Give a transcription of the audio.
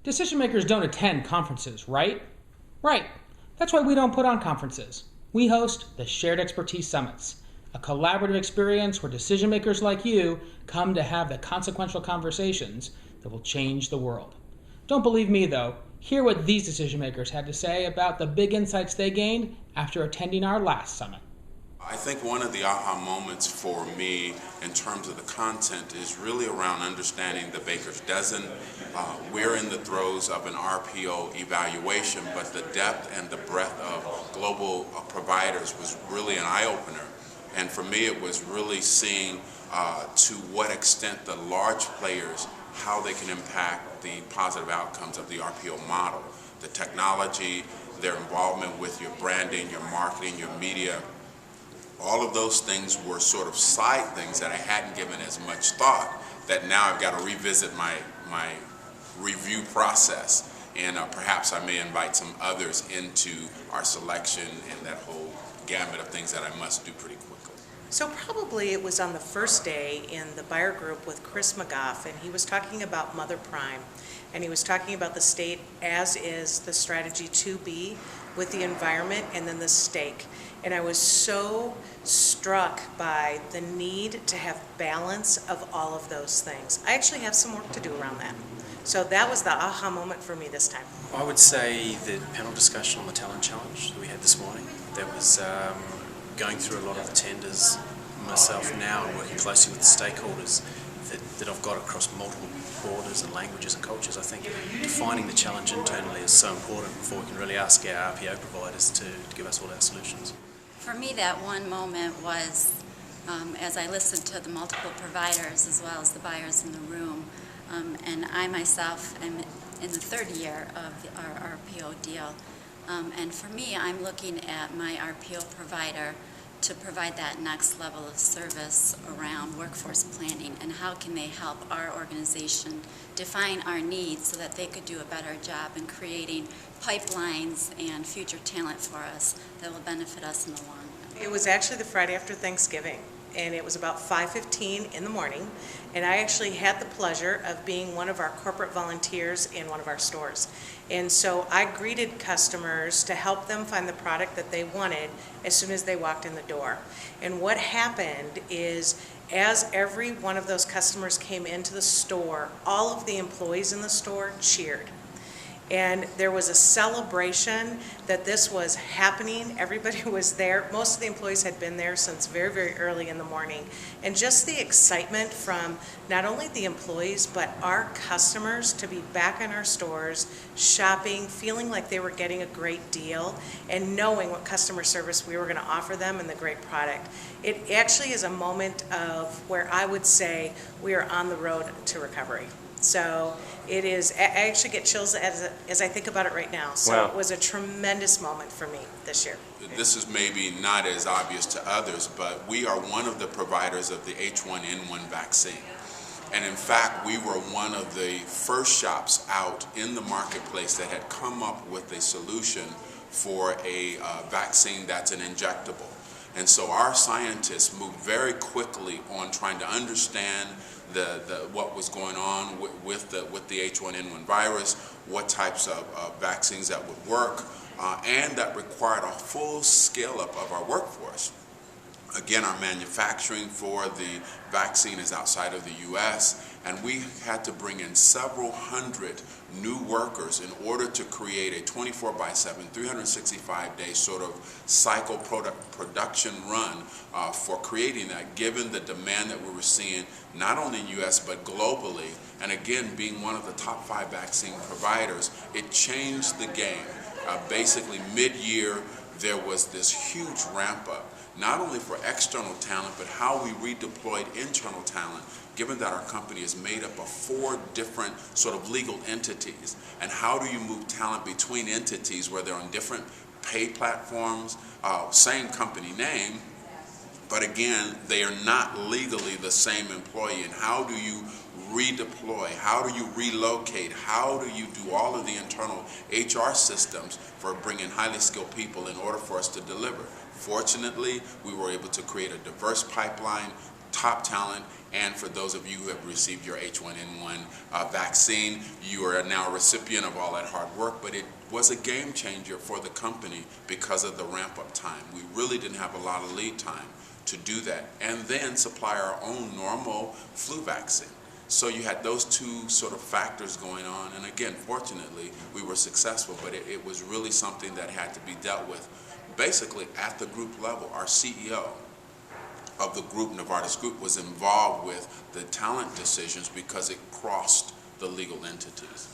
Decision makers don't attend conferences, right? Right. That's why we don't put on conferences. We host the Shared Expertise Summits, a collaborative experience where decision makers like you come to have the consequential conversations that will change the world. Don't believe me, though. Hear what these decision makers had to say about the big insights they gained after attending our last summit. I think one of the aha moments for me in terms of the content is really around understanding the baker's dozen. We're in the throes of an RPO evaluation, but the depth and the breadth of global providers was really an eye-opener. And for me, it was really seeing to what extent the large players, how they can impact the positive outcomes of the RPO model. The technology, their involvement with your branding, your marketing, your media, all of those things were sort of side things that I hadn't given as much thought, that now I've got to revisit my review process, and perhaps I may invite some others into our selection and that whole gamut of things that I must do pretty quickly. So probably it was on the first day in the buyer group with Chris McGough, and he was talking about Mother Prime, and he was talking about the state as is, the strategy to be with the environment, and then the stake. And I was so struck by the need to have balance of all of those things. I actually have some work to do around that. So that was the aha moment for me this time. I would say the panel discussion on the talent challenge that we had this morning, that was going through a lot of the tenders myself now and working closely with the stakeholders that I've got across multiple borders and languages and cultures. I think defining the challenge internally is so important before we can really ask our RPO providers to give us all our solutions. For me, that one moment was as I listened to the multiple providers as well as the buyers in the room, and I myself am in the third year of our RPO deal, and for me, I'm looking at my RPO provider to provide that next level of service around workforce planning and how can they help our organization define our needs so that they could do a better job in creating pipelines and future talent for us that will benefit us in the long run. It was actually the Friday after Thanksgiving, and it was about 5:15 in the morning, and I actually had the pleasure of being one of our corporate volunteers in one of our stores. And so I greeted customers to help them find the product that they wanted as soon as they walked in the door. And what happened is, as every one of those customers came into the store, all of the employees in the store cheered. And there was a celebration that this was happening. Everybody was there. Most of the employees had been there since very, very early in the morning. And just the excitement from not only the employees, but our customers to be back in our stores, shopping, feeling like they were getting a great deal, and knowing what customer service we were going to offer them and the great product. It actually is a moment of where I would say we are on the road to recovery. So it is, I actually get chills as I think about it right now. So It was a tremendous moment for me this year. This is maybe not as obvious to others, but we are one of the providers of the H1N1 vaccine. And in fact, we were one of the first shops out in the marketplace that had come up with a solution for a vaccine that's an injectable. And so our scientists moved very quickly on trying to understand what was going on with the H1N1 virus, what types of vaccines that would work, and that required a full scale-up of our workforce. Again, our manufacturing for the vaccine is outside of the U.S., and we had to bring in several hundred new workers in order to create a 24/7, 365-day sort of cycle production run for creating that, given the demand that we were seeing not only in the U.S. but globally. And again, being one of the top 5 vaccine providers, it changed the game. Basically, mid-year, there was this huge ramp up, not only for external talent, but how we redeployed internal talent, given that our company is made up of 4 different sort of legal entities. And how do you move talent between entities where they're on different pay platforms, same company name, but again, they are not legally the same employee? And how do you redeploy? How do you relocate? How do you do all of the internal HR systems for bringing highly skilled people in order for us to deliver? Fortunately, we were able to create a diverse pipeline, top talent, and for those of you who have received your H1N1 vaccine, you are now a recipient of all that hard work, but it was a game changer for the company because of the ramp-up time. We really didn't have a lot of lead time to do that, and then supply our own normal flu vaccine. So you had those two sort of factors going on, and again, fortunately, we were successful, but it was really something that had to be dealt with. Basically, at the group level, our CEO of the group, Novartis Group, was involved with the talent decisions because it crossed the legal entities.